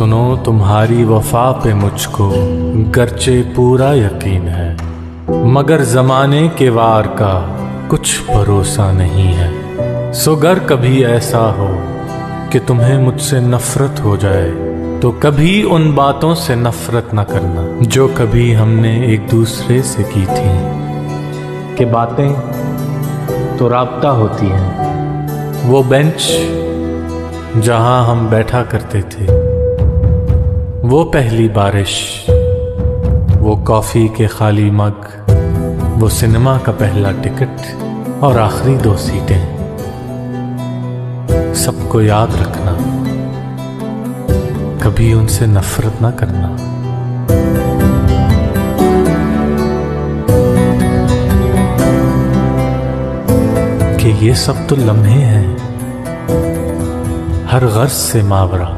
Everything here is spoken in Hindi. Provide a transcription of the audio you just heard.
सुनो तुम्हारी वफा पे मुझको गरचे पूरा यकीन है, मगर जमाने के वार का कुछ भरोसा नहीं है। सो गर कभी ऐसा हो कि तुम्हें मुझसे नफरत हो जाए, तो कभी उन बातों से नफरत न करना जो कभी हमने एक दूसरे से की थी। कि बातें तो राब्ता होती हैं, वो बेंच जहां हम बैठा करते थे, वो पहली बारिश, वो कॉफी के खाली मग, वो सिनेमा का पहला टिकट और आखिरी 2 सीटें। सबको याद रखना, कभी उनसे नफरत ना करना। कि ये सब तो लम्हे हैं हर गर्ज से मावरा।